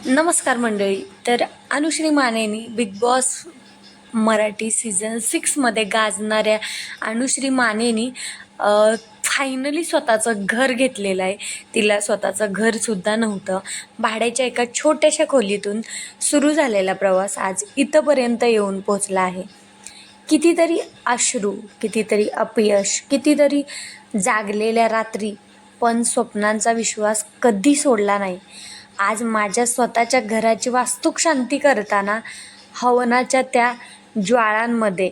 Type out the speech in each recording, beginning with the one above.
नमस्कार मंडळी. तर अनुश्री मानेनी बिग बॉस मराठी सीझन 6मध्ये गाजणाऱ्या अनुश्री मानेनी फायनली स्वतःचं घर घेतलेलं आहे. तिला स्वतःचं घरसुद्धा नव्हतं. भाड्याच्या एका छोट्याशा खोलीतून सुरू झालेला प्रवास आज इथंपर्यंत येऊन पोचला आहे. कितीतरी अश्रू, कितीतरी अपयश, कितीतरी जागलेल्या रात्री, पण स्वप्नांचा विश्वास कधी सोडला नाही. आज माझ्या स्वतःच्या घराची वास्तुक शांती करताना हवनाच्या त्या ज्वाळांमध्ये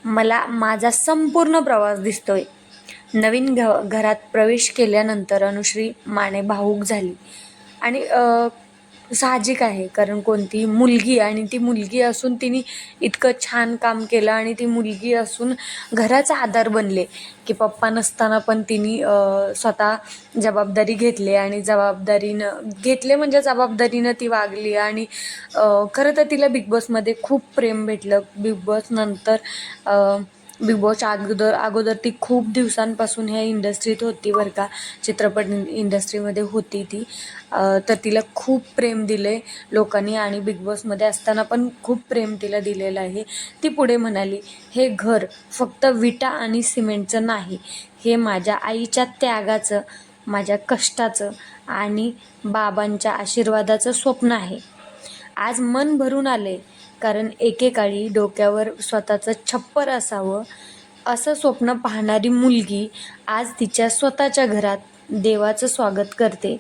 मला माझा संपूर्ण प्रवास दिसतोय. नवीन घरात प्रवेश केल्यानंतर अनुश्री माने भावूक झाली आणि साहजिक आहे, कारण कोणती मुलगी आणि ती मुलगी असून तिने इतकं छान काम केलं आणि ती मुलगी असून घराचा आधार बनले की पप्पा नसताना पण तिने स्वतः जबाबदारी घेतली आणि जबाबदारीनं ती वागली आणि खरं तर तिला बिग बॉसमध्ये खूप प्रेम भेटलं. बिग बॉसच्या अगोदर ती खूप दिवसांपासून ह्या इंडस्ट्रीत होती बरं का, चित्रपट इंडस्ट्रीमध्ये होती ती. तर तिला खूप प्रेम दिले लोकांनी आणि बिग बॉसमध्ये असताना पण खूप प्रेम तिला दिलेलं आहे. ती पुढे म्हणाली, हे घर फक्त विटा आणि सिमेंटचं नाही, हे माझ्या आईच्या त्यागाचं, माझ्या कष्टाचं आणि बाबांच्या आशीर्वादाचं स्वप्न आहे. आज मन भरून आले, कारण एकेकाळी डोक्यावर स्वतःचं छप्पर असावं असं स्वप्न पाहणारी मुलगी आज तिच्या स्वतःच्या घरात देवाचं स्वागत करते.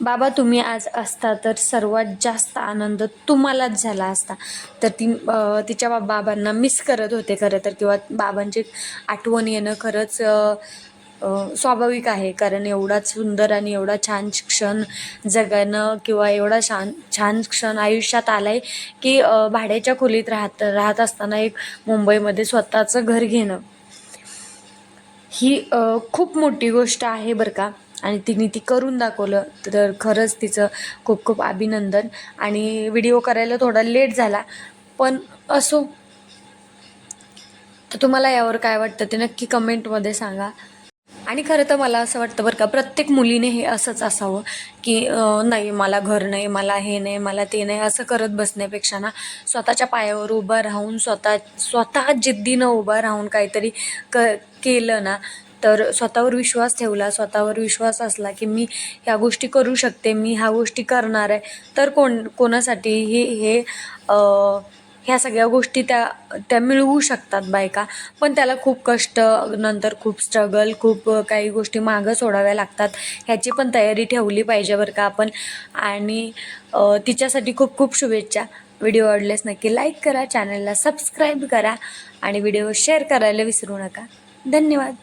बाबा तुम्ही आज असता तर सर्वात जास्त आनंद तुम्हालाच झाला असता. तर तिच्या बाबांना मिस करत होते खरं तर, किंवा बाबांची आठवण येणं खरंच स्वाभाविक आहे, कारण एवढा सुंदर आणि एवढा छान क्षण जगणं किंवा एवढा छान क्षण आयुष्यात आलाय की भाड्याच्या खोलीत राहत असताना एक मुंबईमध्ये स्वतःचं घर घेणं ही खूप मोठी गोष्ट आहे बरं का. आणि तिने ती करून दाखवलं, तर खरंच तिचं खूप खूप अभिनंदन. आणि व्हिडिओ करायला थोडा लेट झाला, पण असो. तर तुम्हाला यावर काय वाटतं ते नक्की कमेंटमध्ये सांगा. आणि खरं तर मला असं वाटतं बरं का, प्रत्येक मुलीने हे असंच असावं की नाही मला घर नाही, मला हे नाही, मला ते नाही, असं करत बसण्यापेक्षा ना स्वतःच्या पायावर उभं राहून स्वतः जिद्दीनं उभं राहून काहीतरी केलं ना, तर स्वतःवर विश्वास ठेवला, स्वतःवर विश्वास असला की मी ह्या गोष्टी करू शकते, मी ह्या गोष्टी करणार आहे, तर कोणासाठी हे ह्या सगळ्या गोष्टी त्या मिळवू शकतात बायका. पण त्याला खूप कष्ट, नंतर खूप स्ट्रगल, खूप काही गोष्टी मागं सोडाव्या लागतात. ह्याची पण तयारी ठेवली पाहिजे बरं का आपण. आणि तिच्यासाठी खूप खूप शुभेच्छा. व्हिडिओ आवडल्यास नक्की लाईक करा, चॅनलला सबस्क्राईब करा आणि व्हिडिओ शेअर करायला विसरू नका. धन्यवाद.